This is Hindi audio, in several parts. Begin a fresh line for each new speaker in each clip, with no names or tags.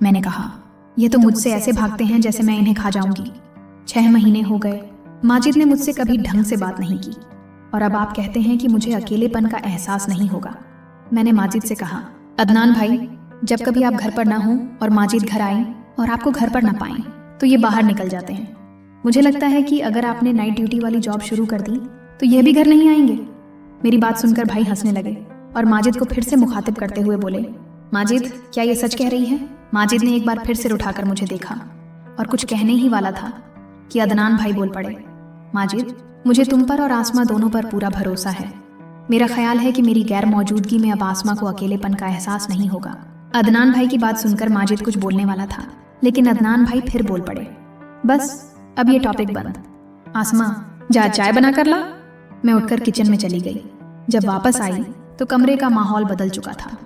मैंने कहा, ये तो मुझसे ऐसे भागते हैं जैसे मैं इन्हें खा जाऊंगी। 6 महीने हो गए, माजिद ने मुझसे कभी ढंग से बात नहीं की, और अब आप कहते हैं कि मुझे अकेलेपन का एहसास नहीं होगा। मैंने माजिद से कहा, अदनान भाई, जब कभी आप घर पर ना हो और माजिद घर आए और आपको घर पर ना पाएं, तो ये बाहर निकल जाते हैं। मुझे लगता है कि अगर आपने नाइट ड्यूटी वाली जॉब शुरू कर दी तो यह भी घर नहीं आएंगे। मेरी बात सुनकर भाई हंसने लगे और माजिद को फिर से मुखातिब करते हुए बोले, माजिद, क्या ये सच कह रही है? माजिद ने एक बार फिर सिर उठाकर मुझे देखा और कुछ कहने ही वाला था कि अदनान भाई बोल पड़े, माजिद, मुझे तुम पर और आसमा दोनों पर पूरा भरोसा है। मेरा ख्याल है कि मेरी गैर मौजूदगी में अब आसमा को अकेलेपन का एहसास नहीं होगा। अदनान भाई की बात सुनकर माजिद कुछ बोलने वाला था, लेकिन अदनान भाई फिर बोल पड़े, बस अब ये टॉपिक बंद। आसमा, जा चाय बना कर ला। मैं उठकर किचन में चली गई। जब वापस आई तो कमरे का माहौल बदल चुका था।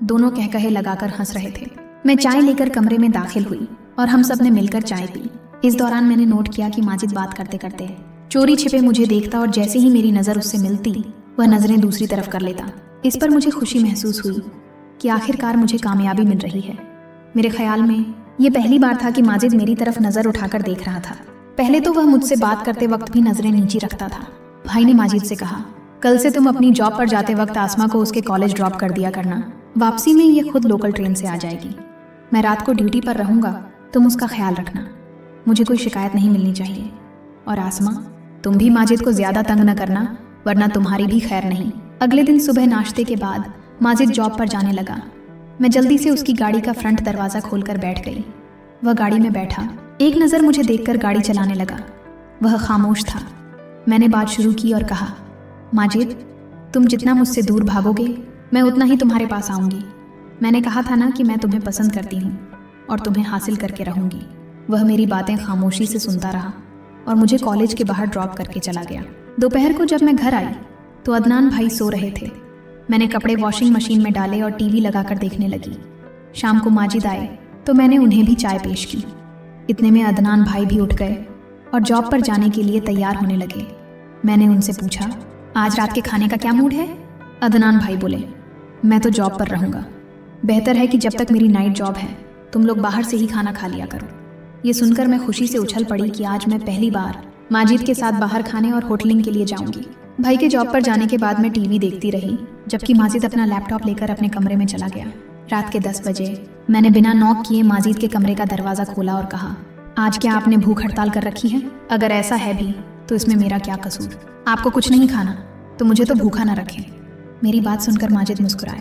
दोनों कहकहे लगाकर हंस रहे थे। मैं चाय लेकर कमरे में दाखिल हुई और हम सब ने मिलकर चाय पी। इस दौरान मैंने नोट किया कि माजिद बात करते करते चोरी छिपे मुझे देखता और जैसे ही मेरी नज़र उससे मिलती वह नज़रें दूसरी तरफ कर लेता। इस पर मुझे खुशी महसूस हुई कि आखिरकार मुझे कामयाबी मिल रही है। मेरे ख्याल में ये पहली बार था कि माजिद मेरी तरफ नज़र उठाकर देख रहा था। पहले तो वह मुझसे बात करते वक्त भी नज़रें नीची रखता था। भाई ने माजिद से कहा, कल से तुम अपनी जॉब पर जाते वक्त आसमा को उसके कॉलेज ड्रॉप कर दिया करना। वापसी में ये खुद लोकल ट्रेन से आ जाएगी। मैं रात को ड्यूटी पर रहूँगा, तुम उसका ख्याल रखना। मुझे कोई शिकायत नहीं मिलनी चाहिए। और आसमा, तुम भी माजिद को ज़्यादा तंग न करना, वरना तुम्हारी भी खैर नहीं। अगले दिन सुबह नाश्ते के बाद माजिद जॉब पर जाने लगा। मैं जल्दी से उसकी गाड़ी का फ्रंट दरवाज़ा खोलकर बैठ गई। वह गाड़ी में बैठा, एक नज़र मुझे देखकर गाड़ी चलाने लगा। वह खामोश था। मैंने बात शुरू की और कहा, माजिद, तुम जितना मुझसे दूर भागोगे मैं उतना ही तुम्हारे पास आऊँगी। मैंने कहा था ना कि मैं तुम्हें पसंद करती हूँ और तुम्हें हासिल करके रहूँगी। वह मेरी बातें खामोशी से सुनता रहा और मुझे कॉलेज के बाहर ड्रॉप करके चला गया। दोपहर को जब मैं घर आई तो अदनान भाई सो रहे थे। मैंने कपड़े वॉशिंग मशीन में डाले और टीवी लगाकर देखने लगी। शाम को माजिद आए तो मैंने उन्हें भी चाय पेश की। इतने में अदनान भाई भी उठ गए और जॉब पर जाने के लिए तैयार होने लगे। मैंने उनसे पूछा, आज रात के खाने का क्या मूड है? अदनान भाई बोले, मैं तो जॉब पर रहूँगा। बेहतर है कि जब तक मेरी नाइट जॉब है तुम लोग बाहर से ही खाना खा लिया करो। ये सुनकर मैं खुशी से उछल पड़ी कि आज मैं पहली बार माजिद के साथ बाहर खाने और होटलिंग के लिए जाऊंगी। भाई के जॉब पर जाने के बाद मैं टीवी देखती रही, जबकि माजिद अपना लैपटॉप लेकर अपने कमरे में चला गया। रात के 10 बजे मैंने बिना नॉक किए माजिद के कमरे का दरवाज़ा खोला और कहा, आज क्या आपने भूख हड़ताल कर रखी है? अगर ऐसा है भी तो इसमें मेरा क्या कसूर? आपको कुछ नहीं खाना तो मुझे तो भूखा ना रखें। मेरी बात सुनकर माजिद मुस्कुराया।